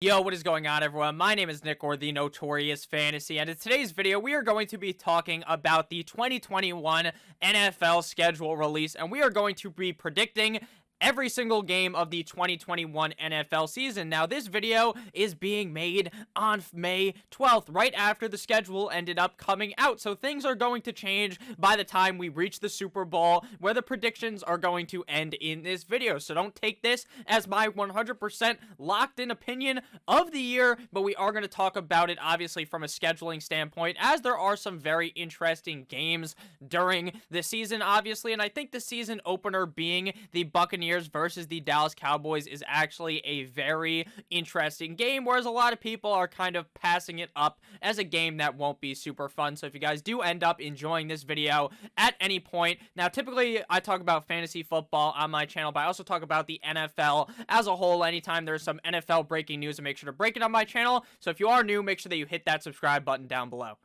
Yo, what is going on, everyone? My name is Nick, or the Notorious Fantasy, and in today's video, we are going to be talking about the 2021 NFL schedule release, and we are going to be predicting every single game of the 2021 NFL season. Now, this video is being made on May 12th, right after the schedule ended up coming out. So things are going to change by the time we reach the Super Bowl, where the predictions are going to end in this video. So don't take this as my 100% locked in opinion of the year, but we are going to talk about it obviously from a scheduling standpoint, as there are some very interesting games during the season, obviously. And I think the season opener being the Buccaneers versus the Dallas Cowboys is actually a very interesting game, whereas a lot of people are kind of passing it up as a game that won't be super fun. So if you guys do end up enjoying this video at any point, now typically I talk about fantasy football on my channel, but I also talk about the NFL as a whole anytime there's some NFL breaking news, and make sure to break it on my channel. So if you are new, make sure that you hit that subscribe button down below.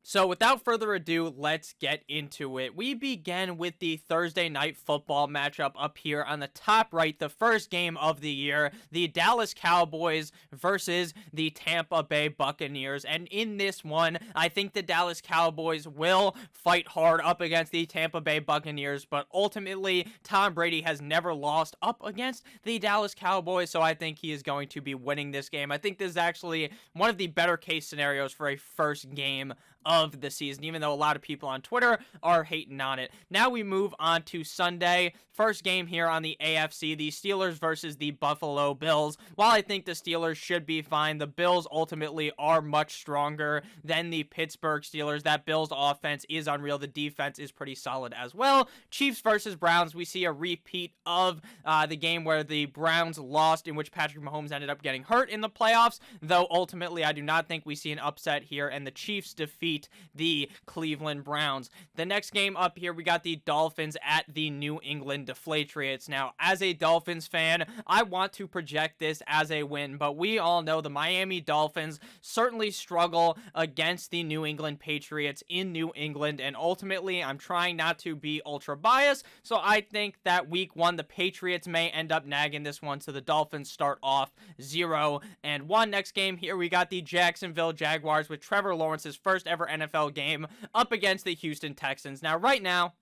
So without further ado, let's get into it. We begin with the Thursday night football matchup up here on the top right, the first game of the year, the Dallas Cowboys versus the Tampa Bay Buccaneers. And in this one, I think the Dallas Cowboys will fight hard up against the Tampa Bay Buccaneers, but ultimately, Tom Brady has never lost up against the Dallas Cowboys, so I think he is going to be winning this game. I think this is actually one of the better case scenarios for a first game of the season, even though a lot of people on Twitter are hating on it. Now we move on to Sunday. First game here on the AFC, the Steelers versus the Buffalo Bills. While I think the Steelers should be fine, the Bills ultimately are much stronger than the Pittsburgh Steelers. That Bills offense is unreal. The defense is pretty solid as well. Chiefs versus Browns. We see a repeat of the game where the Browns lost, in which Patrick Mahomes ended up getting hurt in the playoffs, though ultimately I do not think we see an upset here, and the Chiefs defeat the Cleveland Browns. The next game up here, we got the Dolphins at the New England Patriots. Now, as a Dolphins fan, I want to project this as a win, but we all know the Miami Dolphins certainly struggle against the New England Patriots in New England, and ultimately, I'm trying not to be ultra biased, so I think that week one, the Patriots may end up nagging this one, so the Dolphins start off 0-1. Next game here, we got the Jacksonville Jaguars with Trevor Lawrence's first ever NFL game up against the Houston Texans. Now, right now,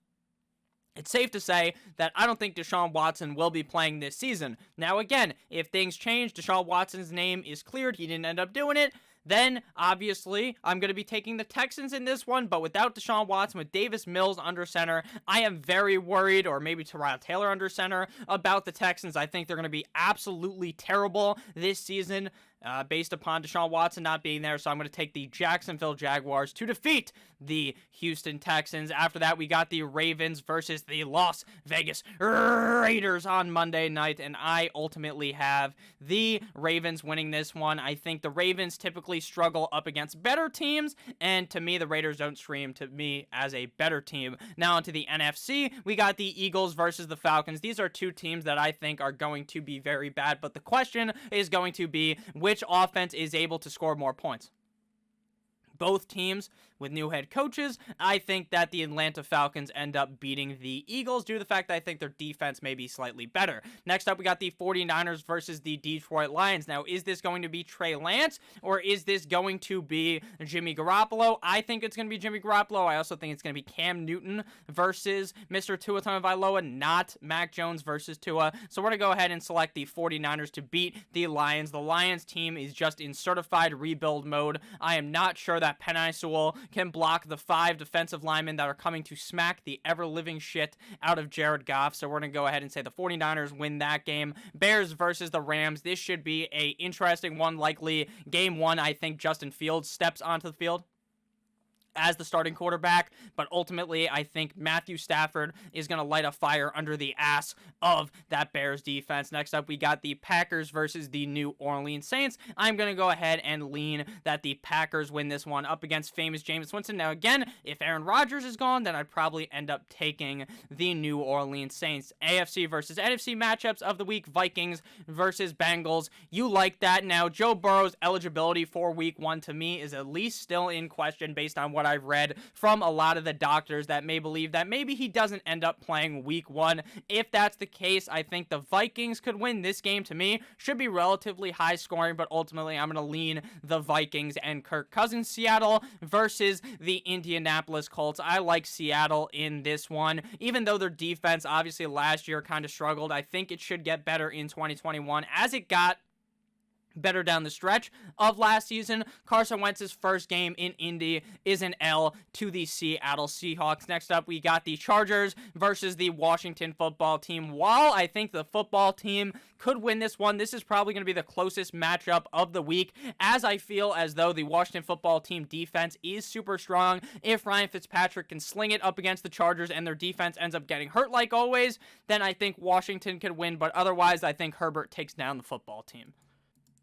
it's safe to say that I don't think Deshaun Watson will be playing this season. Now, again, if things change, Deshaun Watson's name is cleared, he didn't end up doing it, then, obviously, I'm going to be taking the Texans in this one, but without Deshaun Watson, with Davis Mills under center, I am very worried, or maybe Tyrod Taylor under center, about the Texans. I think they're going to be absolutely terrible this season, based upon Deshaun Watson not being there, so I'm going to take the Jacksonville Jaguars to defeat the Houston Texans. After that, we got the Ravens versus the Las Vegas Raiders on Monday night, and I ultimately have the Ravens winning this one. I think the Ravens typically struggle up against better teams, and to me, the Raiders don't scream to me as a better team. Now onto the NFC, we got the Eagles versus the Falcons. These are two teams that I think are going to be very bad, but the question is going to be which offense is able to score more points. Both teams with new head coaches, I think that the Atlanta Falcons end up beating the Eagles due to the fact that I think their defense may be slightly better. Next up, we got the 49ers versus the Detroit Lions. Now, is this going to be Trey Lance, or is this going to be Jimmy Garoppolo? I think it's going to be Jimmy Garoppolo. I also think it's going to be Cam Newton versus Mr. Tua Tagovailoa, not Mac Jones versus Tua. So we're going to go ahead and select the 49ers to beat the Lions. The Lions team is just in certified rebuild mode. I am not sure that Penei Sewell can block the 5 defensive linemen that are coming to smack the ever-living shit out of Jared Goff. So we're going to go ahead and say the 49ers win that game. Bears versus the Rams. This should be a interesting one. Likely game one, I think Justin Fields steps onto the field as the starting quarterback, but ultimately I think Matthew Stafford is going to light a fire under the ass of that Bears defense. Next up, we got the Packers versus the New Orleans Saints. I'm going to go ahead and lean that the Packers win this one up against famous Jameis Winston. Now again, if Aaron Rodgers is gone, then I'd probably end up taking the New Orleans Saints. AFC versus NFC matchups of the week, Vikings versus Bengals. You like that. Now, Joe Burrow's eligibility for week one to me is at least still in question based on what what I've read from a lot of the doctors that may believe that maybe he doesn't end up playing week 1. If that's the case, I think the Vikings could win this game. To me, should be relatively high scoring, but ultimately I'm going to lean the Vikings and Kirk Cousins. Seattle versus the Indianapolis Colts. I like Seattle in this one. Even though their defense obviously last year kind of struggled, I think it should get better in 2021 as it got better down the stretch of last season. Carson Wentz's first game in Indy is an L to the Seattle Seahawks. Next up, we got the Chargers versus the Washington football team. While I think the football team could win this one, this is probably going to be the closest matchup of the week, as I feel as though the Washington football team defense is super strong. If Ryan Fitzpatrick can sling it up against the Chargers and their defense ends up getting hurt like always, then I think Washington could win, but otherwise I think Herbert takes down the football team.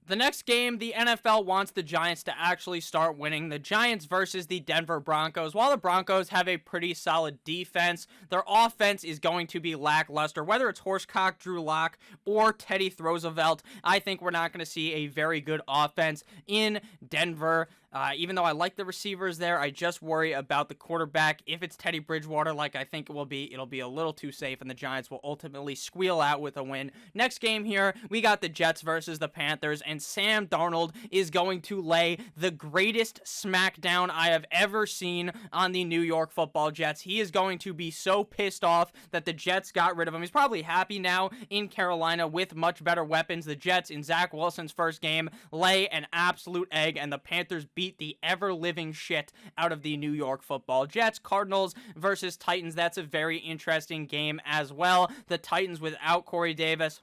The next game, the NFL wants the Giants to actually start winning. The Giants versus the Denver Broncos. While the Broncos have a pretty solid defense, their offense is going to be lackluster. Whether it's Horsecock, Drew Lock, or Teddy Roosevelt, I think we're not going to see a very good offense in Denver. Even though I like the receivers there, I just worry about the quarterback. If it's Teddy Bridgewater, like I think it will be, it'll be a little too safe, and the Giants will ultimately squeal out with a win. Next game here, we got the Jets versus the Panthers, and Sam Darnold is going to lay the greatest smackdown I have ever seen on the New York Football Jets. He is going to be so pissed off that the Jets got rid of him. He's probably happy now in Carolina with much better weapons. The Jets, in Zach Wilson's first game, lay an absolute egg, and the Panthers beat the ever-living shit out of the New York Football Jets. Cardinals versus Titans, that's a very interesting game as well. The Titans without Corey Davis,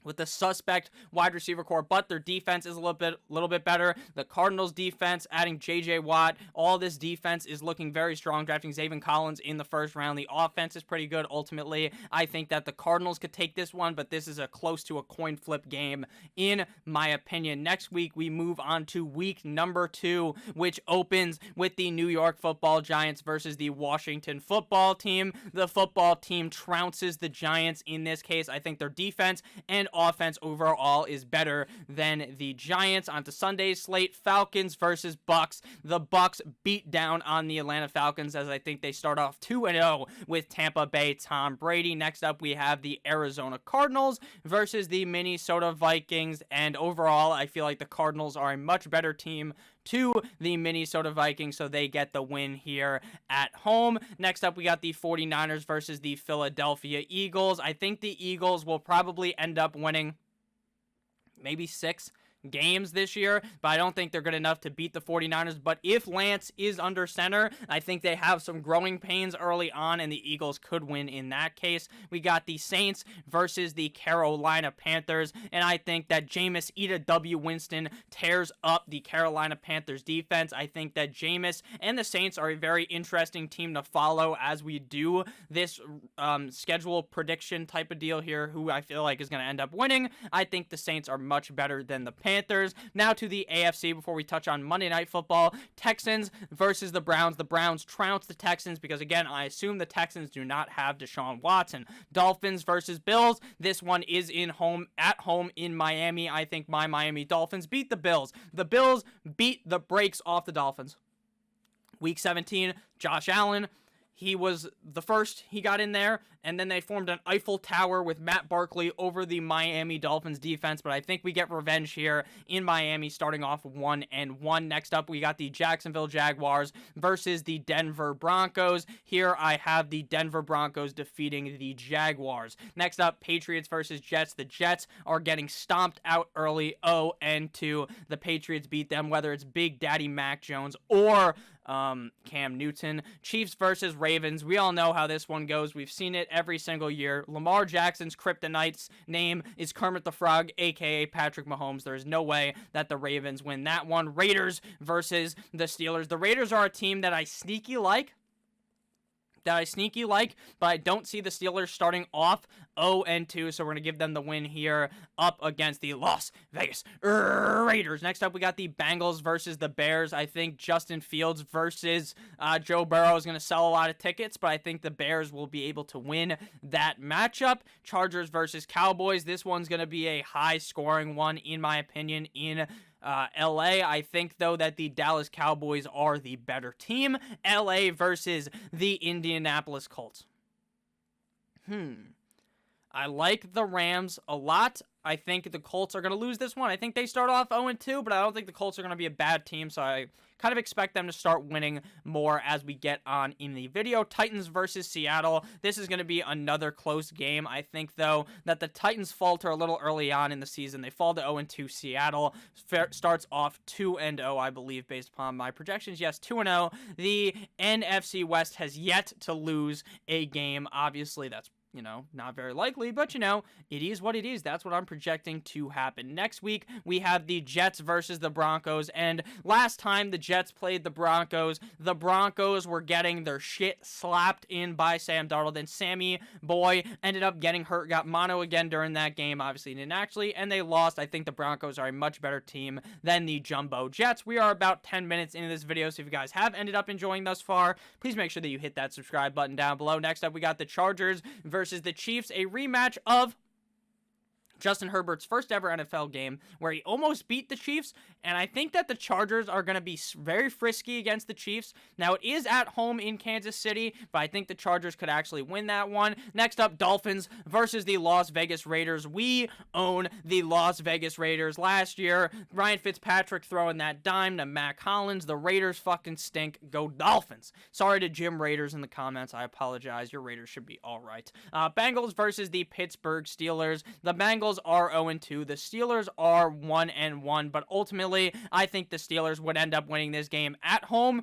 with the suspect wide receiver core, but their defense is a little bit better. The Cardinals defense, adding J.J. Watt, all this defense is looking very strong, drafting Zaven Collins in the first round. The offense is pretty good. Ultimately, I think that the Cardinals could take this one, but this is a close to a coin flip game, in my opinion. Next week, we move on to week number 2, which opens with the New York Football Giants versus the Washington Football Team. The football team trounces the Giants in this case. I think their defense and offense overall is better than the Giants. On to Sunday's slate, Falcons versus Bucks. The Bucks beat down on the Atlanta Falcons, as I think they start off 2-0 with Tampa Bay Tom Brady. Next up, we have the Arizona Cardinals versus the Minnesota Vikings, and overall, I feel like the Cardinals are a much better team to the Minnesota Vikings, so they get the win here at home. Next up, we got the 49ers versus the Philadelphia Eagles. I think the Eagles will probably end up winning maybe 6 games this year, but I don't think they're good enough to beat the 49ers. But if Lance is under center, I think they have some growing pains early on, and the Eagles could win in that case. We got the Saints versus the Carolina Panthers, and I think that Jameis Ida W. Winston tears up the Carolina Panthers defense. I think that Jameis and the Saints are a very interesting team to follow as we do this schedule prediction type of deal here, who I feel like is going to end up winning. I think the Saints are much better than the Panthers. Now to the AFC before we touch on Monday Night Football. Texans versus the Browns. The Browns trounce the Texans because, again, I assume the Texans do not have Deshaun Watson. Dolphins versus Bills. This one is at home in Miami. I think my Miami Dolphins beat the Bills. The Bills beat the brakes off the Dolphins. Week 17, Josh Allen. He was the first, he got in there, and then they formed an Eiffel Tower with Matt Barkley over the Miami Dolphins defense, but I think we get revenge here in Miami, starting off 1-1. Next up, we got the Jacksonville Jaguars versus the Denver Broncos. Here I have the Denver Broncos defeating the Jaguars. Next up, Patriots versus Jets. The Jets are getting stomped out early, 0-2. The Patriots beat them, whether it's Big Daddy Mac Jones or Cam Newton. Chiefs versus Ravens. We all know how this one goes. We've seen it every single year. Lamar Jackson's kryptonite's name is Kermit the Frog, aka Patrick Mahomes. There is no way that the Ravens win that one. Raiders versus the Steelers. The Raiders are a team that I sneaky like. that I sneaky like, but I don't see the Steelers starting off 0-2, so we're going to give them the win here up against the Las Vegas Raiders. Next up, we got the Bengals versus the Bears. I think Justin Fields versus Joe Burrow is going to sell a lot of tickets, but I think the Bears will be able to win that matchup. Chargers versus Cowboys. This one's going to be a high-scoring one, in my opinion, in LA. I think, though, that the Dallas Cowboys are the better team. LA versus the Indianapolis Colts. I like the Rams a lot. I think the Colts are going to lose this one. I think they start off 0-2, but I don't think the Colts are going to be a bad team, so I kind of expect them to start winning more as we get on in the video. Titans versus Seattle. This is going to be another close game. I think, though, that the Titans falter a little early on in the season. They fall to 0-2. Seattle starts off 2-0, I believe, based upon my projections. Yes, 2-0. The NFC West has yet to lose a game. Obviously, that's not very likely, but it is what it is. That's what I'm projecting to happen. Next week, we have the Jets versus the Broncos, and last time the Jets played the Broncos were getting their shit slapped in by Sam Darnold, and Sammy Boy ended up getting hurt, got mono again during that game. Obviously, didn't actually, and they lost. I think the Broncos are a much better team than the Jumbo Jets. We are about 10 minutes into this video, so if you guys have ended up enjoying thus far, please make sure that you hit that subscribe button down below. Next up, we got the Chargers versus the Chiefs, a rematch of Justin Herbert's first ever NFL game where he almost beat the Chiefs, and I think that the Chargers are going to be very frisky against the Chiefs. Now, it is at home in Kansas City, but I think the Chargers could actually win that one. Next up, Dolphins versus the Las Vegas Raiders. We own the Las Vegas Raiders. Last year, Ryan Fitzpatrick throwing that dime to Mac Hollins. The Raiders fucking stink. Go Dolphins. Sorry to Jim Raiders in the comments. I apologize. Your Raiders should be all right. Bengals versus the Pittsburgh Steelers. The Bengals are 0-2. The Steelers are 1-1, but ultimately, I think the Steelers would end up winning this game at home.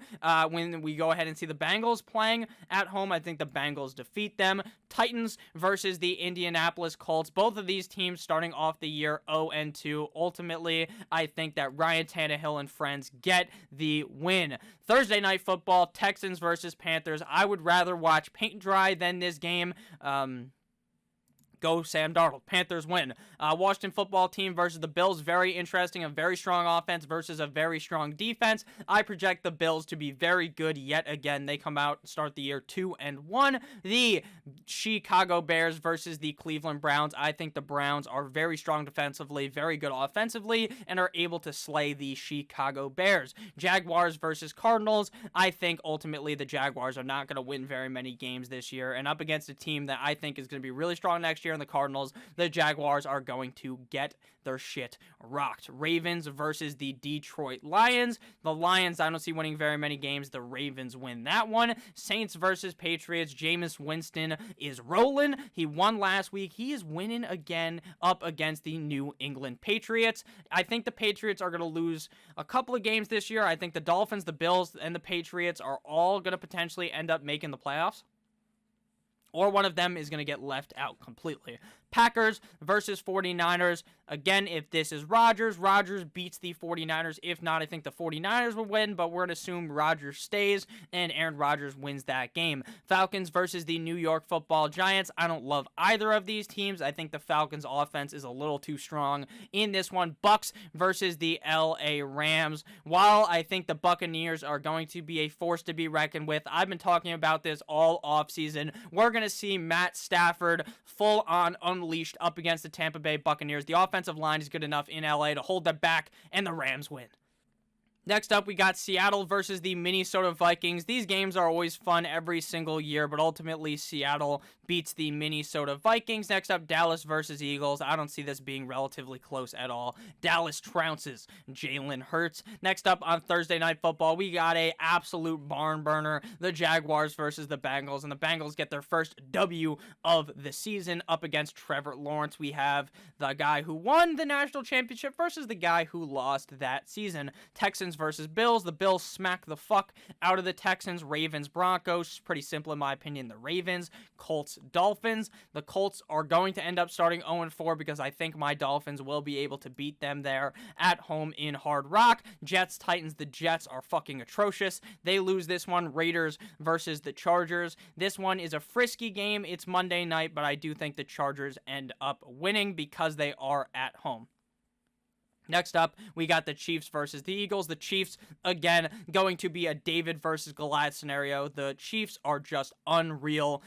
When we go ahead and see the Bengals playing at home, I think the Bengals defeat them. Titans versus the Indianapolis Colts. Both of these teams starting off the year 0-2. Ultimately, I think that Ryan Tannehill and friends get the win. Thursday Night Football, Texans versus Panthers. I would rather watch paint dry than this game. Go Sam Darnold. Panthers win. Washington football team versus the Bills. Very interesting. A very strong offense versus a very strong defense. I project the Bills to be very good yet again. They come out and start the year 2-1. The Chicago Bears versus the Cleveland Browns. I think the Browns are very strong defensively, very good offensively, and are able to slay the Chicago Bears. Jaguars versus Cardinals. I think ultimately the Jaguars are not going to win very many games this year, and up against a team that I think is going to be really strong next year in the Cardinals, the Jaguars are going to get their shit rocked. Ravens versus the Detroit Lions. The Lions, I don't see winning very many games. The Ravens win that one. Saints versus Patriots. Jameis Winston is rolling. He won last week. He is winning again up against the New England Patriots. I think the Patriots are going to lose a couple of games this year. I think the Dolphins, the Bills, and the Patriots are all going to potentially end up making the playoffs, or one of them is going to get left out completely. Packers versus 49ers. Again, if this is Rodgers beats the 49ers. If not, I think the 49ers will win, but we're going to assume Rodgers stays and Aaron Rodgers wins that game. Falcons versus the New York Football Giants. I don't love either of these teams. I think the Falcons offense is a little too strong in this one. Bucks versus the LA Rams. While I think the Buccaneers are going to be a force to be reckoned with, I've been talking about this all offseason. We're going to see Matt Stafford full on unleashed up against the Tampa Bay Buccaneers. The offensive line is good enough in LA to hold them back, and the Rams win. Next up, we got Seattle versus the Minnesota Vikings. These games are always fun every single year, but ultimately Seattle beats the Minnesota Vikings. Next up, Dallas versus Eagles. I don't see this being relatively close at all. Dallas trounces Jalen Hurts. Next up on Thursday Night Football, we got a absolute barn burner. The Jaguars versus the Bengals, and the Bengals get their first W of the season up against Trevor Lawrence. We have the guy who won the national championship versus the guy who lost that season. Texans versus Bills. The Bills smack the fuck out of the Texans. Ravens, Broncos. Pretty simple in my opinion. The Ravens. Colts, Dolphins. The Colts are going to end up starting 0-4 because I think my Dolphins will be able to beat them there at home in Hard Rock. Jets, Titans. The Jets are fucking atrocious. They lose this one. Raiders versus the Chargers. This one is a frisky game. It's Monday night, but I do think the Chargers end up winning because they are at home. Next up, we got the Chiefs versus the Eagles. The Chiefs, again, going to be a David versus Goliath scenario. The Chiefs are just unreal.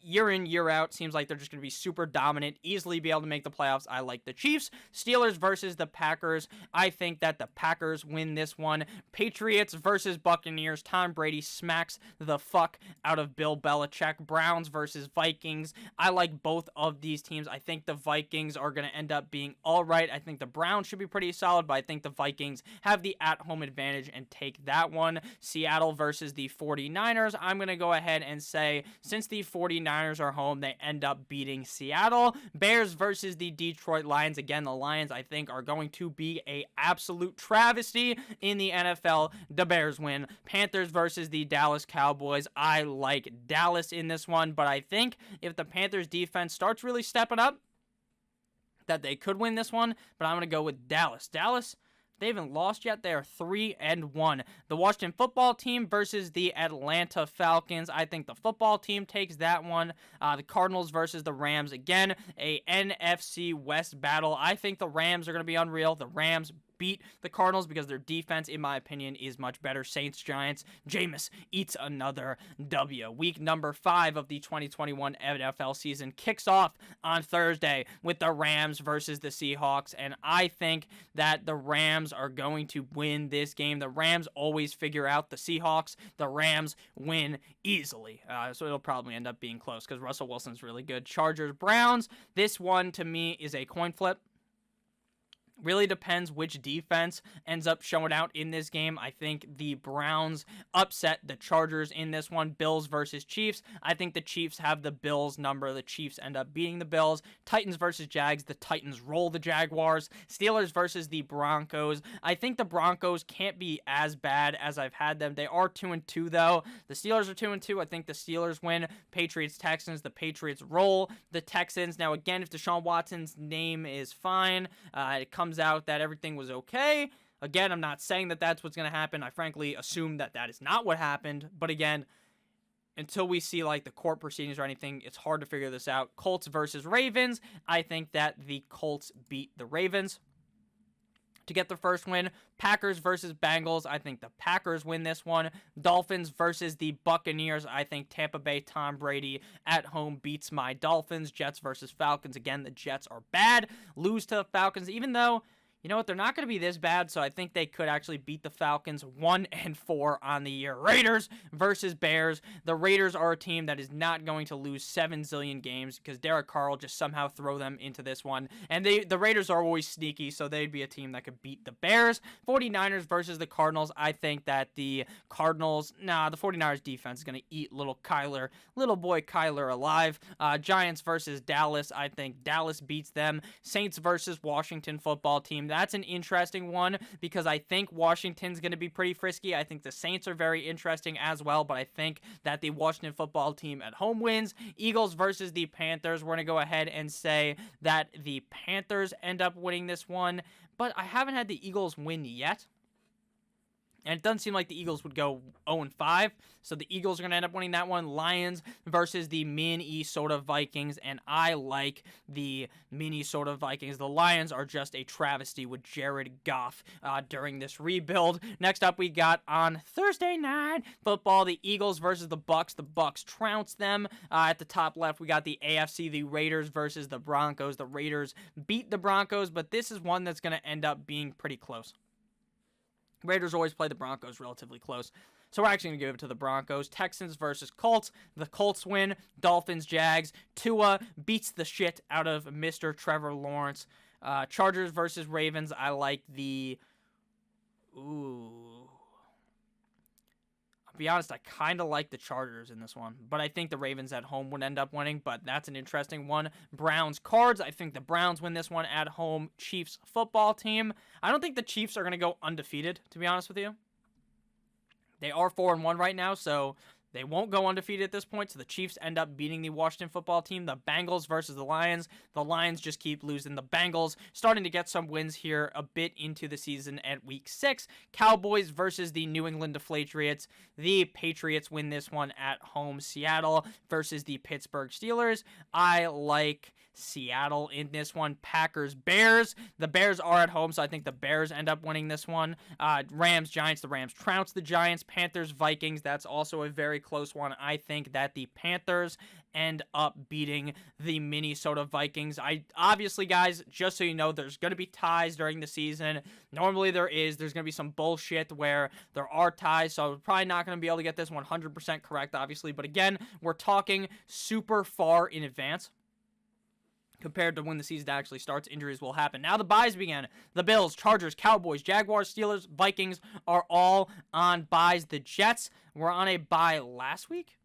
Year in, year out, seems like they're just going to be super dominant, easily be able to make the playoffs. I like the Chiefs. Steelers versus the Packers. I think that the Packers win this one. Patriots versus Buccaneers. Tom Brady smacks the fuck out of Bill Belichick. Browns versus Vikings. I like both of these teams. I think the Vikings are going to end up being all right. I think the Browns should be pretty solid, but I think the Vikings have the at-home advantage and take that one. Seattle versus the 49ers. I'm going to go ahead and say, since the 49ers are home, they end up beating Seattle. Bears versus the Detroit Lions. Again, the Lions, I think, are going to be a absolute travesty in the NFL. The Bears win. Panthers versus the Dallas Cowboys. I like Dallas in this one, but I think if the Panthers defense starts really stepping up, that they could win this one, but I'm going to go with Dallas. Dallas, they haven't lost yet. They are 3-1. The Washington football team versus the Atlanta Falcons. I think the football team takes that one. The Cardinals versus the Rams. Again, a NFC West battle. I think the Rams are going to be unreal. The Rams beat the Cardinals because their defense, in my opinion, is much better. Saints, Giants. Jameis eats another W. Week number 5 of the 2021 NFL season kicks off on Thursday with the Rams versus the Seahawks, and I think that the Rams are going to win this game. The Rams always figure out the Seahawks. The Rams win easily, so it'll probably end up being close because Russell Wilson's really good. Chargers, Browns. This one, to me, is a coin flip. Really depends which defense ends up showing out in this game. I think the Browns upset the Chargers in this one. Bills versus Chiefs. I think the Chiefs have the Bills number. The Chiefs end up beating the Bills. Titans versus Jags. The Titans roll the Jaguars. Steelers versus the Broncos. I think the Broncos can't be as bad as I've had them. They are 2-2 though. The Steelers are 2-2. I think the Steelers win. Patriots, Texans. The Patriots roll the Texans. Now again, if Deshaun Watson's name is fine, it comes out that everything was okay. Again, I'm not saying that that's what's going to happen. I frankly assume that that is not what happened. But again, until we see like the court proceedings or anything, it's hard to figure this out. Colts versus Ravens. I think that the Colts beat the Ravens to get the first win. Packers versus Bengals. I think the Packers win this one. Dolphins versus the Buccaneers. I think Tampa Bay, Tom Brady at home beats my Dolphins. Jets versus Falcons. Again, the Jets are bad. Lose to the Falcons, even though, you know what, they're not going to be this bad, so I think they could actually beat the Falcons 1-4 on the year. Raiders versus Bears. The Raiders are a team that is not going to lose 7 zillion games because Derek Carr will just somehow throw them into this one. And the Raiders are always sneaky, so they'd be a team that could beat the Bears. 49ers versus the Cardinals. I think that the 49ers defense is going to eat little boy Kyler alive. Giants versus Dallas. I think Dallas beats them. Saints versus Washington football team. That's an interesting one because I think Washington's going to be pretty frisky. I think the Saints are very interesting as well, but I think that the Washington football team at home wins. Eagles versus the Panthers. We're going to go ahead and say that the Panthers end up winning this one, but I haven't had the Eagles win yet. And it doesn't seem like the Eagles would go 0-5. So the Eagles are going to end up winning that one. Lions versus the Minnesota Vikings. And I like the Minnesota Vikings. The Lions are just a travesty with Jared Goff during this rebuild. Next up, we got on Thursday Night Football, the Eagles versus the Bucks. The Bucks trounce them. At the top left, we got the AFC, the Raiders versus the Broncos. The Raiders beat the Broncos, but this is one that's going to end up being pretty close. Raiders always play the Broncos relatively close. So we're actually going to give it to the Broncos. Texans versus Colts. The Colts win. Dolphins, Jags. Tua beats the shit out of Mr. Trevor Lawrence. Chargers versus Ravens. I like the... I'm be honest, I kind of like the Chargers in this one, but I think the Ravens at home would end up winning, but that's an interesting one. Browns, Cards, I think the Browns win this one at home. Chiefs football team, I don't think the Chiefs are going to go undefeated, to be honest with you. They are 4-1 right now, so they won't go undefeated at this point, so the Chiefs end up beating the Washington football team. The Bengals versus the Lions. The Lions just keep losing. The Bengals starting to get some wins here a bit into the season at week 6. Cowboys versus the New England Patriots. The Patriots win this one at home. Seattle versus the Pittsburgh Steelers. I like Seattle in this one. Packers, Bears. The Bears are at home, so I think the Bears end up winning this one. Rams, Giants. The Rams trounce the Giants. Panthers, Vikings. That's also a very close one. I think that the Panthers end up beating the Minnesota Vikings. Obviously, guys, just so you know, there's going to be ties during the season. Normally there's going to be some bullshit where there are ties, so we're probably not going to be able to get this 100% correct, obviously. But again, we're talking super far in advance. Compared to when the season actually starts, injuries will happen. Now the byes begin. The Bills, Chargers, Cowboys, Jaguars, Steelers, Vikings are all on byes. The Jets were on a bye last week.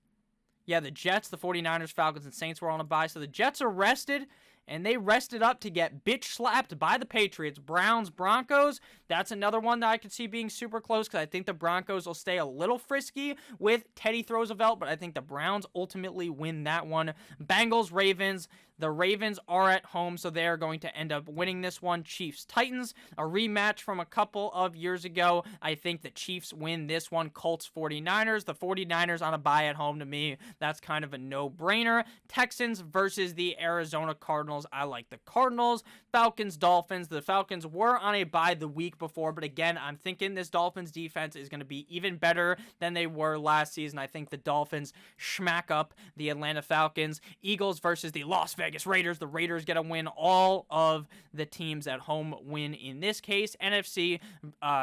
Yeah, the Jets, the 49ers, Falcons, and Saints were on a bye. So the Jets are rested, and they rested up to get bitch slapped by the Patriots. Browns, Broncos, that's another one that I could see being super close because I think the Broncos will stay a little frisky with Teddy Roosevelt, but I think the Browns ultimately win that one. Bengals, Ravens. The Ravens are at home, so they are going to end up winning this one. Chiefs, Titans, a rematch from a couple of years ago. I think the Chiefs win this one. Colts, 49ers. The 49ers on a bye at home, to me, that's kind of a no-brainer. Texans versus the Arizona Cardinals. I like the Cardinals. Falcons, Dolphins. The Falcons were on a bye the week before, but again, I'm thinking this Dolphins defense is going to be even better than they were last season. I think the Dolphins smack up the Atlanta Falcons. Eagles versus the Las Vegas Raiders. The Raiders get a win. All of the teams at home win in this case. NFC,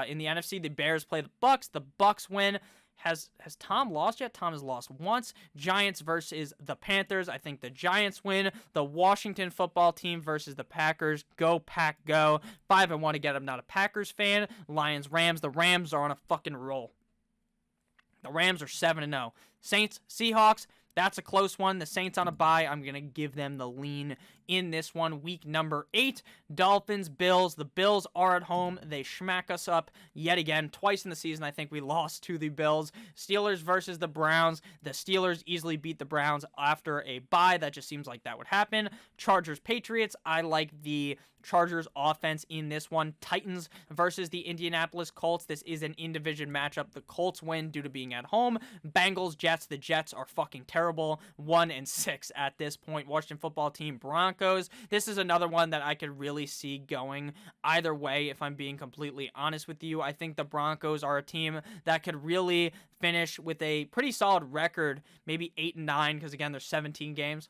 in the NFC, the Bears play the Bucks. The Bucks win. Has Tom lost yet? Tom has lost once. Giants versus the Panthers. I think the Giants win. The Washington football team versus the Packers. Go Pack, go. 5-1 again. I'm not a Packers fan. Lions, Rams. The Rams are on a fucking roll. The Rams are 7-0. Saints, Seahawks. That's a close one. The Saints on a bye. I'm going to give them the lean in this one. Week number 8, Dolphins, Bills. The Bills are at home. They smack us up yet again. Twice in the season, I think we lost to the Bills. Steelers versus the Browns. The Steelers easily beat the Browns after a bye. That just seems like that would happen. Chargers, Patriots. I like the Chargers offense in this one. Titans versus the Indianapolis Colts. This is an in-division matchup. The Colts win due to being at home. Bengals, Jets. The Jets are fucking terrible. 1-6 at this point. Washington football team, Broncos. This is another one that I could really see going either way, if I'm being completely honest with you. I think the Broncos are a team that could really finish with a pretty solid record, maybe 8-9, because again, there's 17 games.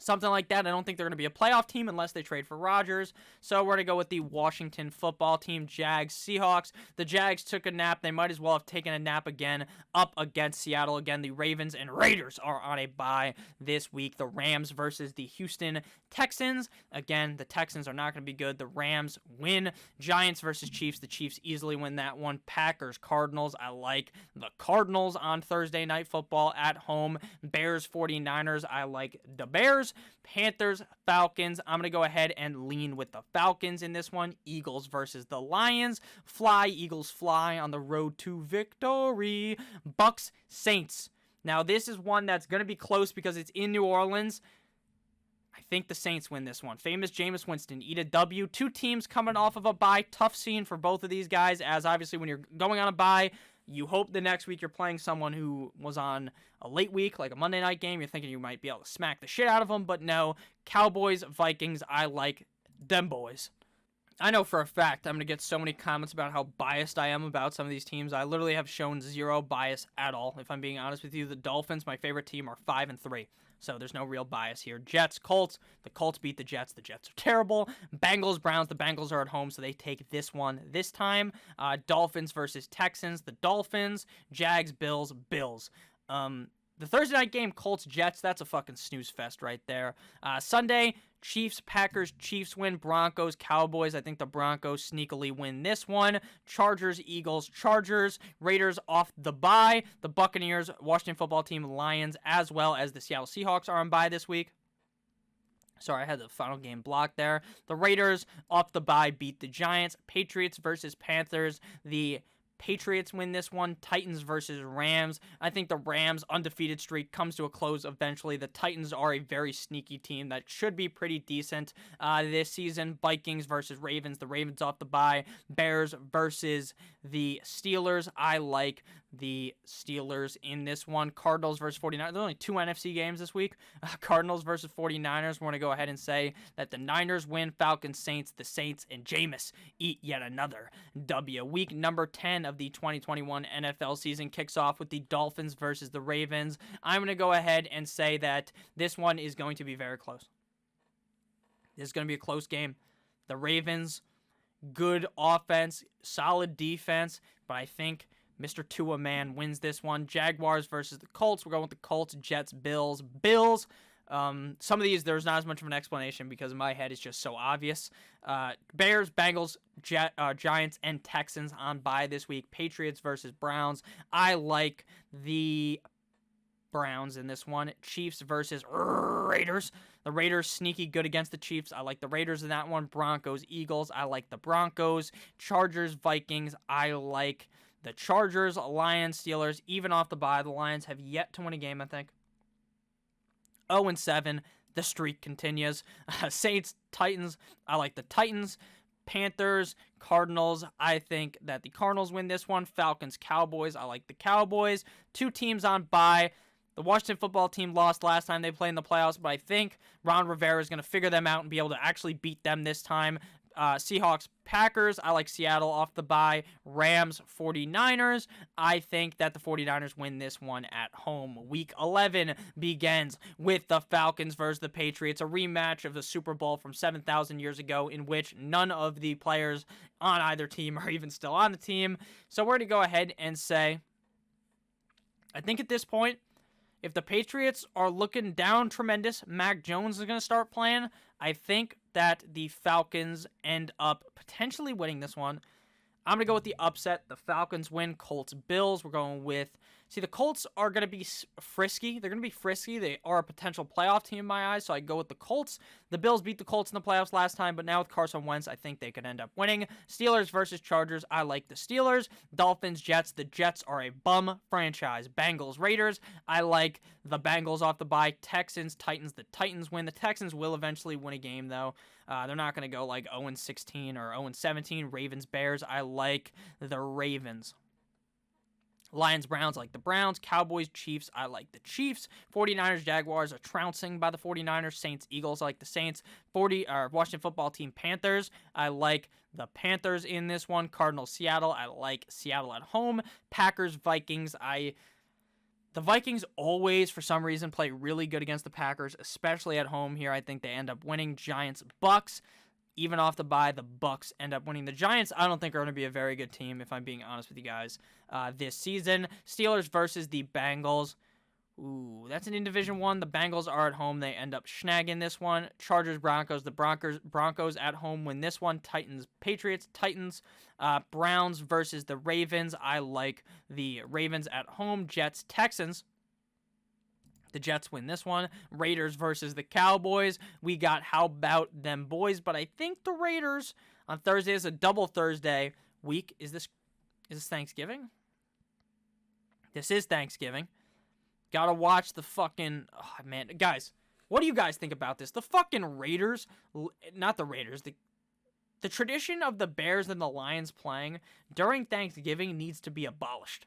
Something like that. I don't think they're going to be a playoff team unless they trade for Rodgers. So we're going to go with the Washington football team, Jags, Seahawks. The Jags took a nap. They might as well have taken a nap again up against Seattle. Again, the Ravens and Raiders are on a bye this week. The Rams versus the Houston Texans. Again, the Texans are not going to be good. The Rams win. Giants versus Chiefs. The Chiefs easily win that one. Packers, Cardinals. I like the Cardinals on Thursday Night Football at home. Bears, 49ers. I like the Bears. Panthers, Falcons. I'm going to go ahead and lean with the Falcons in this one. Eagles versus the Lions. Fly, Eagles fly on the road to victory. Bucks, Saints. Now, this is one that's going to be close because it's in New Orleans. I think the Saints win this one. Famous Jameis Winston, eat a W. Two teams coming off of a bye. Tough scene for both of these guys, as obviously when you're going on a bye, you hope the next week you're playing someone who was on a late week, like a Monday night game. You're thinking you might be able to smack the shit out of them, but no. Cowboys, Vikings, I like them boys. I know for a fact I'm going to get so many comments about how biased I am about some of these teams. I literally have shown zero bias at all. If I'm being honest with you, the Dolphins, my favorite team, are 5-3. So there's no real bias here. Jets, Colts. The Colts beat the Jets. The Jets are terrible. Bengals, Browns. The Bengals are at home, so they take this one this time. Dolphins versus Texans. The Dolphins. Jags, Bills, Bills. The Thursday night game, Colts, Jets, that's a fucking snooze fest right there. Sunday, Chiefs, Packers, Chiefs win. Broncos, Cowboys. I think the Broncos sneakily win this one. Chargers, Eagles, Chargers. Raiders off the bye. The Buccaneers, Washington football team, Lions, as well as the Seattle Seahawks are on bye this week. Sorry, I had the final game blocked there. The Raiders off the bye beat the Giants. Patriots versus Panthers. The Patriots win this one. Titans versus Rams. I think the Rams' undefeated streak comes to a close eventually. The Titans are a very sneaky team that should be pretty decent this season. Vikings versus Ravens. The Ravens off the bye. Bears versus the Steelers. I like the Steelers in this one. Cardinals versus 49ers. There's only 2 NFC games this week. Cardinals versus 49ers. We're going to go ahead and say that the Niners win. Falcons, Saints. The Saints and Jameis eat yet another W. Week number 10 of the 2021 NFL season kicks off with the Dolphins versus the Ravens. I'm going to go ahead and say that this one is going to be very close. This is going to be a close game. The Ravens, good offense, solid defense, but I think Mr. Tua Man wins this one. Jaguars versus the Colts. We're going with the Colts. Jets, Bills. Bills. Some of these, there's not as much of an explanation because in my head it's just so obvious. Bears, Bengals, Giants, and Texans on bye this week. Patriots versus Browns. I like the Browns in this one. Chiefs versus Raiders. The Raiders sneaky good against the Chiefs. I like the Raiders in that one. Broncos, Eagles. I like the Broncos. Chargers, Vikings. I like the Chargers. Lions, Steelers. Even off the bye, the Lions have yet to win a game, I think. 0-7. The streak continues. Saints, Titans. I like the Titans. Panthers, Cardinals. I think that the Cardinals win this one. Falcons, Cowboys. I like the Cowboys. 2 teams on bye. The Washington football team lost last time they played in the playoffs, but I think Ron Rivera is going to figure them out and be able to actually beat them this time. Seahawks, Packers. I like Seattle off the bye. Rams, 49ers. I think that the 49ers win this one at home. Week 11 begins with the Falcons versus the Patriots, a rematch of the Super Bowl from 7,000 years ago in which none of the players on either team are even still on the team. So we're going to go ahead and say, I think at this point, if the Patriots are looking down tremendous, Mac Jones is going to start playing. I think that the Falcons end up potentially winning this one. I'm going to go with the upset. The Falcons win. Colts, Bills. We're going with... See, the Colts are going to be frisky. They're going to be frisky. They are a potential playoff team in my eyes, so I go with the Colts. The Bills beat the Colts in the playoffs last time, but now with Carson Wentz, I think they could end up winning. Steelers versus Chargers. I like the Steelers. Dolphins, Jets. The Jets are a bum franchise. Bengals, Raiders. I like the Bengals off the bye. Texans, Titans. The Titans win. The Texans will eventually win a game, though. They're not going to go like 0-16 or 0-17. Ravens, Bears. I like the Ravens. Lions, Browns, I like the Browns. Cowboys, Chiefs, I like the Chiefs. 49ers, Jaguars are trouncing by the 49ers. Saints, Eagles, I like the Saints. Washington football team, Panthers, I like the Panthers in this one. Cardinals, Seattle, I like Seattle at home. Packers, Vikings, the Vikings always, for some reason, play really good against the Packers, especially at home here. I think they end up winning. Giants, Bucks. Even off the bye, the Bucks end up winning. The Giants, I don't think, are going to be a very good team, if I'm being honest with you guys, this season. Steelers versus the Bengals. Ooh, that's an in-division one. The Bengals are at home. They end up snagging this one. Chargers, Broncos. The Broncos at home win this one. Titans, Patriots. Titans, Browns versus the Ravens. I like the Ravens at home. Jets, Texans. The Jets win this one. Raiders versus the Cowboys. We got how about them boys, but I think the Raiders on Thursday is a double Thursday week. Is this Thanksgiving? This is Thanksgiving. Gotta watch the fucking... Oh, man. Guys, what do you guys think about this? The fucking Raiders... Not the Raiders. The tradition of the Bears and the Lions playing during Thanksgiving needs to be abolished.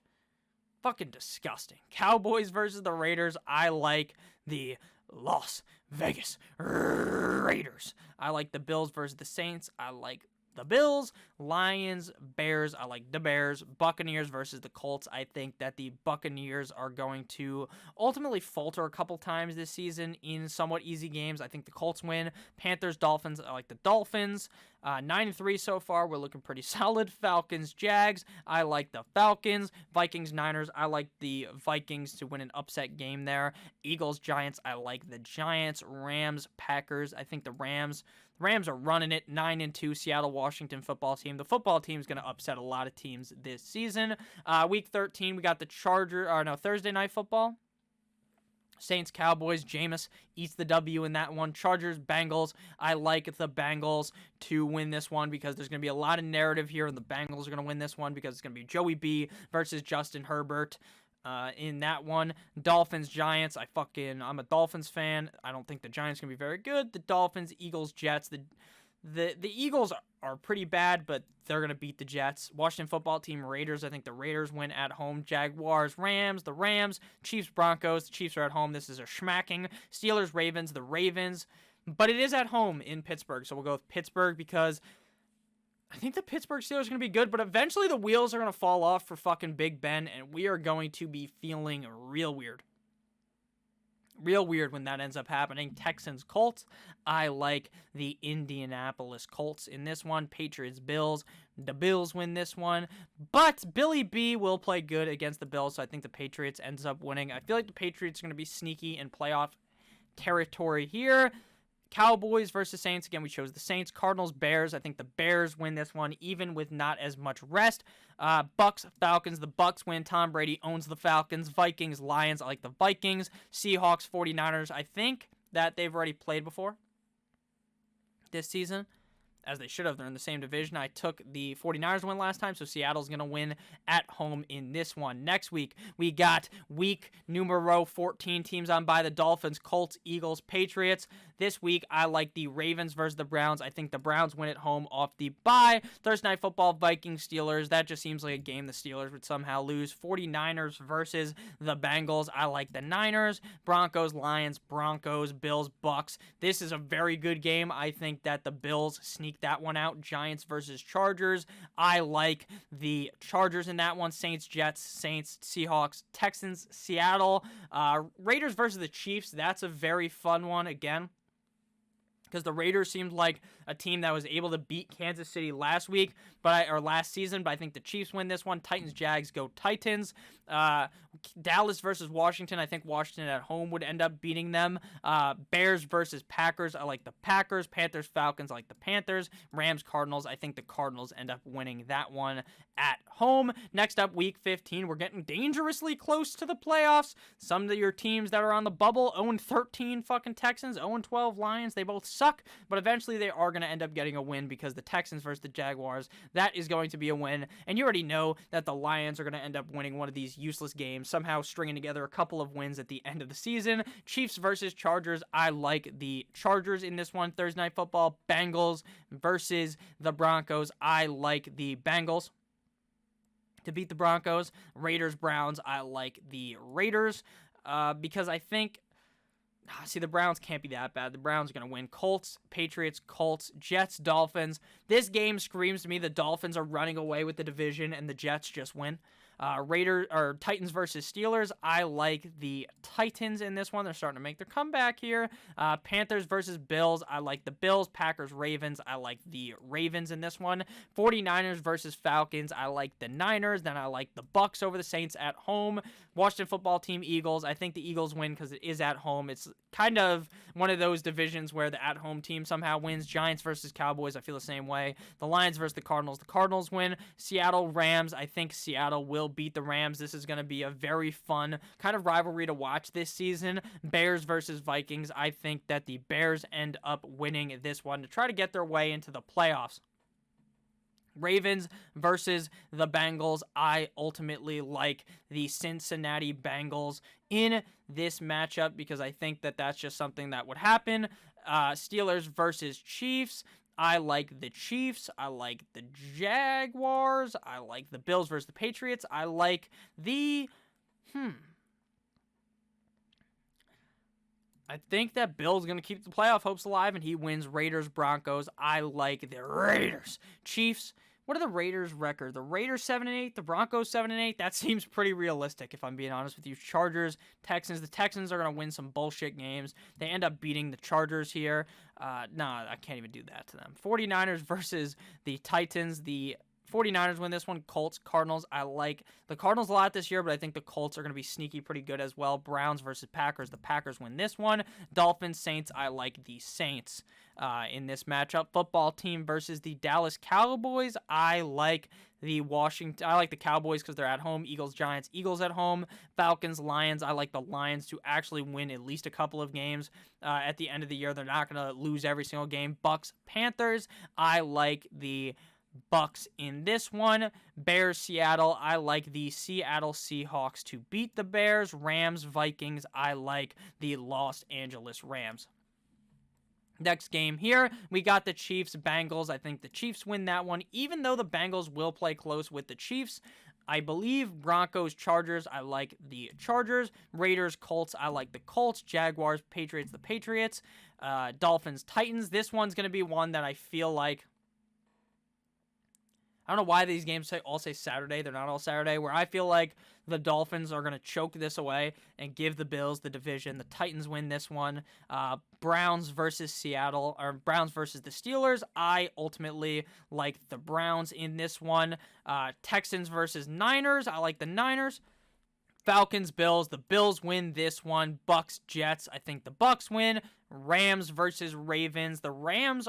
Fucking disgusting. Cowboys versus the Raiders. I like the Las Vegas Raiders. I like the Bills versus the Saints. I like the Bills. Lions, Bears, I like the Bears. Buccaneers versus the Colts. I think that the Buccaneers are going to ultimately falter a couple times this season in somewhat easy games. I think the Colts win. Panthers, Dolphins, I like the Dolphins. 9-3 so far. We're looking pretty solid. Falcons, Jags, I like the Falcons. Vikings, Niners, I like the Vikings to win an upset game there. Eagles, Giants, I like the Giants. Rams, Packers, I think the Rams are running it. 9-2. Seattle, Washington football team. The football team is going to upset a lot of teams this season. Week 13, we got the Thursday night football. Saints, Cowboys. Jameis eats the W in that one. Chargers, Bengals. I like the Bengals to win this one because there's going to be a lot of narrative here, and the Bengals are going to win this one because it's going to be Joey B versus Justin Herbert. In that one. Dolphins, Giants. I'm a Dolphins fan. I don't think the Giants can be very good. The Dolphins, Eagles, Jets. The Eagles are pretty bad, but they're going to beat the Jets. Washington football team, Raiders. I think the Raiders win at home. Jaguars, Rams. The Rams. Chiefs, Broncos. The Chiefs are at home. This is a schmacking. Steelers, Ravens. The Ravens. But it is at home in Pittsburgh, so we'll go with Pittsburgh because I think the Pittsburgh Steelers are going to be good, but eventually the wheels are going to fall off for fucking Big Ben, and we are going to be feeling real weird. Real weird when that ends up happening. Texans, Colts. I like the Indianapolis Colts in this one. Patriots, Bills. The Bills win this one, but Billy B will play good against the Bills, so I think the Patriots ends up winning. I feel like the Patriots are going to be sneaky in playoff territory here. Cowboys versus Saints. Again, we chose the Saints. Cardinals, Bears. I think the Bears win this one, even with not as much rest. Bucks, Falcons. The Bucks win. Tom Brady owns the Falcons. Vikings, Lions. I like the Vikings. Seahawks, 49ers. I think that they've already played before this season, as they should have. They're in the same division. I took the 49ers win last time, so Seattle's going to win at home in this one. Next week, we got week numero 14 teams on by the Dolphins, Colts, Eagles, Patriots. This week, I like the Ravens versus the Browns. I think the Browns win at home off the bye. Thursday Night Football, Vikings, Steelers. That just seems like a game the Steelers would somehow lose. 49ers versus the Bengals. I like the Niners. Broncos, Lions, Broncos, Bills, Bucks. This is a very good game. I think that the Bills sneak that one out. Giants versus Chargers. I like the Chargers in that one. Saints, Jets, Saints, Seahawks, Texans, Seattle. Raiders versus the Chiefs. That's a very fun one again, because the Raiders seemed like a team that was able to beat Kansas City last season, but I think the Chiefs win this one. Titans, Jags, go Titans. Dallas versus Washington. I think Washington at home would end up beating them. Bears versus Packers. I like the Packers. Panthers, Falcons. I like the Panthers. Rams, Cardinals. I think the Cardinals end up winning that one at home. Next up, week 15. We're getting dangerously close to the playoffs. Some of your teams that are on the bubble, 0-13 fucking Texans, 0-12 Lions, they both suck, but eventually they are going to end up getting a win because the Texans versus the Jaguars, that is going to be a win. And you already know that the Lions are going to end up winning one of these useless games, somehow stringing together a couple of wins at the end of the season. Chiefs versus Chargers. I like the Chargers in this one. Thursday Night Football, Bengals versus the Broncos. I like the Bengals to beat the Broncos. Raiders, Browns. I like the Raiders because I think, the Browns can't be that bad. The Browns are going to win. Colts, Patriots, Colts, Jets, Dolphins. This game screams to me the Dolphins are running away with the division and the Jets just win. Titans versus Steelers. I like the Titans in this one. They're starting to make their comeback here. Panthers versus Bills. I like the Bills. Packers, Ravens. I like the Ravens in this one. 49ers versus Falcons. I like the Niners. Then I like the Bucks over the Saints at home. Washington football team, Eagles. I think the Eagles win because it is at home. It's kind of one of those divisions where the at-home team somehow wins. Giants versus Cowboys. I feel the same way. The Lions versus the Cardinals. The Cardinals win. Seattle, Rams. I think Seattle will beat the Rams. This is going to be a very fun kind of rivalry to watch this season. Bears versus Vikings. I think that the Bears end up winning this one to try to get their way into the playoffs. Ravens versus the Bengals. I ultimately like the Cincinnati Bengals in this matchup because I think that that's just something that would happen. Steelers versus Chiefs. I like the Chiefs. I like the Jaguars. I like the Bills versus the Patriots. I like the I think that Bill's going to keep the playoff hopes alive, and he wins Raiders, Broncos. I like the Raiders. Chiefs, what are the Raiders' record? The Raiders 7-8, the Broncos 7-8. That seems pretty realistic, if I'm being honest with you. Chargers, Texans. The Texans are going to win some bullshit games. They end up beating the Chargers here. Nah, I can't even do that to them. 49ers versus the Titans. The 49ers win this one. Colts, Cardinals. I like the Cardinals a lot this year, but I think the Colts are going to be sneaky pretty good as well. Browns versus Packers. The Packers win this one. Dolphins, Saints. I like the Saints in this matchup. Football team versus the Dallas Cowboys. I like the Cowboys because they're at home. Eagles, Giants. Eagles at home. Falcons, Lions. I like the Lions to actually win at least a couple of games at the end of the year. They're not going to lose every single game. Bucks, Panthers. I like the Bucks in this one. Bears, Seattle. I like the Seattle Seahawks to beat the Bears. Rams, Vikings. I like the Los Angeles Rams. Next game here, we got the Chiefs, Bengals. I think the Chiefs win that one, even though the Bengals will play close with the Chiefs. I believe Broncos, Chargers. I like the Chargers. Raiders, Colts. I like the Colts. Jaguars, Patriots. The Patriots. Dolphins, Titans. This one's going to be one that I feel like, I don't know why these games all say Saturday. They're not all Saturday. Where I feel like the Dolphins are going to choke this away and give the Bills the division. The Titans win this one. Browns versus Seattle, or Browns versus the Steelers. I ultimately like the Browns in this one. Texans versus Niners. I like the Niners. Falcons, Bills. The Bills win this one. Bucks, Jets. I think the Bucks win. Rams versus Ravens. The Rams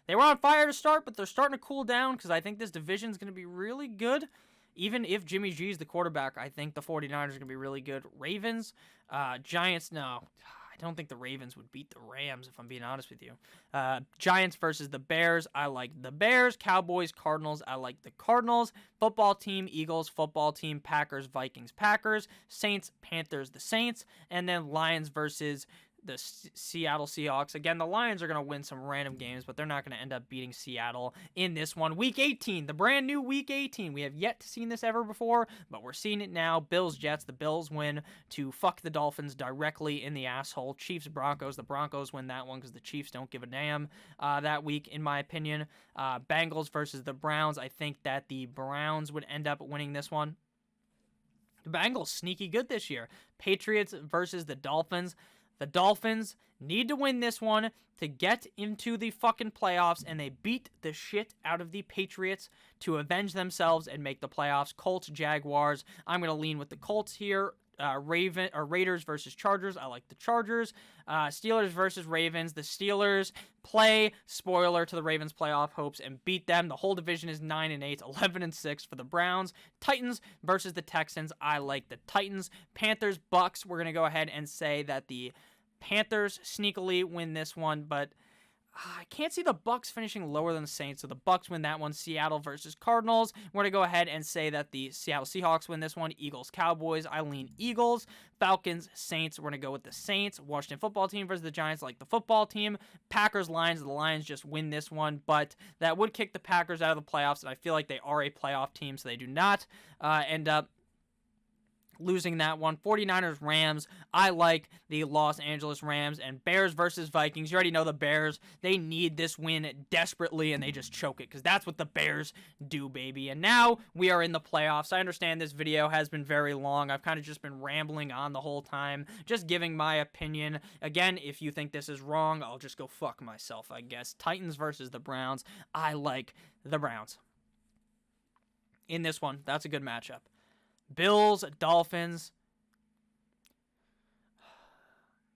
they were on fire to start, but they're starting to cool down because I think this division is going to be really good. Even if Jimmy G is the quarterback, I think the 49ers are going to be really good. Ravens, Giants, no. I don't think the Ravens would beat the Rams, if I'm being honest with you. Giants versus the Bears. I like the Bears. Cowboys, Cardinals. I like the Cardinals. Football team, Eagles. Football team, Packers, Vikings, Packers. Saints, Panthers, the Saints. And then Lions versus the Seattle Seahawks. Again, the Lions are going to win some random games, but they're not going to end up beating Seattle in this one. Week 18, the brand new Week 18. We have yet to see this ever before, but we're seeing it now. Bills, Jets. The Bills win to fuck the Dolphins directly in the asshole. Chiefs, Broncos. The Broncos win that one because the Chiefs don't give a damn that week, in my opinion. Bengals versus the Browns. I think that the Browns would end up winning this one. The Bengals, sneaky good this year. Patriots versus the Dolphins. The Dolphins need to win this one to get into the fucking playoffs, and they beat the shit out of the Patriots to avenge themselves and make the playoffs. Colts, Jaguars. I'm going to lean with the Colts here. Raiders versus Chargers. I like the Chargers. Steelers versus Ravens. The Steelers play, spoiler to the Ravens playoff hopes, and beat them. The whole division is 9-8, 11-6 for the Browns. Titans versus the Texans. I like the Titans. Panthers, Bucks. We're going to go ahead and say that the Panthers sneakily win this one, but I can't see the Bucks finishing lower than the Saints, so the Bucks win that one. Seattle versus Cardinals. We're going to go ahead and say that the Seattle Seahawks win this one. Eagles, Cowboys. I lean Eagles. Falcons, Saints. We're going to go with the Saints. Washington football team versus the Giants, like the football team. Packers, Lions. The Lions just win this one, but that would kick the Packers out of the playoffs, and I feel like they are a playoff team, so they do not end up losing that one. 49ers, Rams. I like the Los Angeles Rams. And Bears versus Vikings. You already know the Bears. They need this win desperately, and they just choke it because that's what the Bears do, baby. And now we are in the playoffs. I understand this video has been very long. I've kind of just been rambling on the whole time, just giving my opinion. Again, if you think this is wrong, I'll just go fuck myself, I guess. Titans versus the Browns. I like the Browns in this one. That's a good matchup. Bills, Dolphins.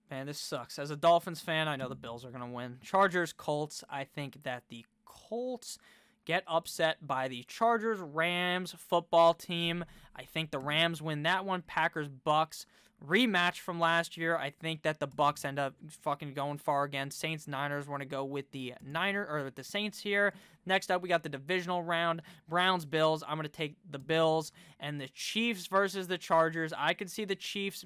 Man, this sucks. As a Dolphins fan, I know the Bills are going to win. Chargers, Colts. I think that the Colts get upset by the Chargers. Rams, football team. I think the Rams win that one. Packers, Bucks. Rematch from last year. I think that the Bucks end up fucking going far again. Saints, Niners. We're going to go with the Saints here. Next up, we got the divisional round. Browns, Bills. I'm going to take the Bills. And the Chiefs versus the Chargers. I could see the Chiefs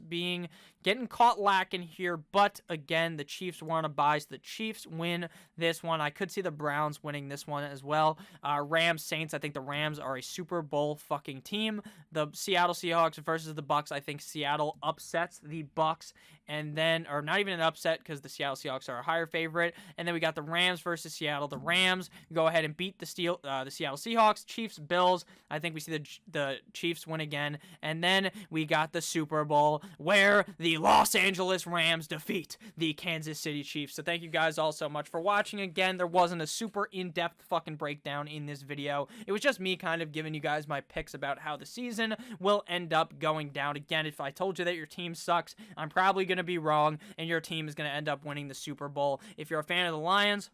getting caught lacking here. But again, the Chiefs were on a bye, so the Chiefs win this one. I could see the Browns winning this one as well. Rams, Saints. I think the Rams are a Super Bowl fucking team. The Seattle Seahawks versus the Bucks. I think Seattle upsets upsets the Bucks, and then, or not even an upset because the Seattle Seahawks are a higher favorite. And then we got the Rams versus Seattle. The Rams go ahead and beat the Seattle Seahawks. Chiefs, Bills. I think we see the Chiefs win again. And then we got the Super Bowl where the Los Angeles Rams defeat the Kansas City Chiefs. So thank you guys all so much for watching. Again, there wasn't a super in-depth fucking breakdown in this video. It was just me kind of giving you guys my picks about how the season will end up going down. Again, if I told you that your team sucks, I'm probably going to be wrong, and your team is going to end up winning the Super Bowl. If you're a fan of the Lions,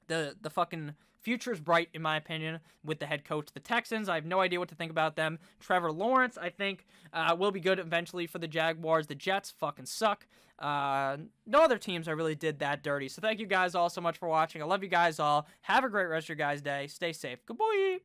the fucking future is bright, in my opinion, with the head coach. The Texans, I have no idea what to think about them. Trevor Lawrence, I think, will be good eventually for the Jaguars. The Jets fucking suck. No other teams I really did that dirty. So thank you guys all so much for watching. I love you guys all. Have a great rest of your guys' day. Stay safe. Goodbye.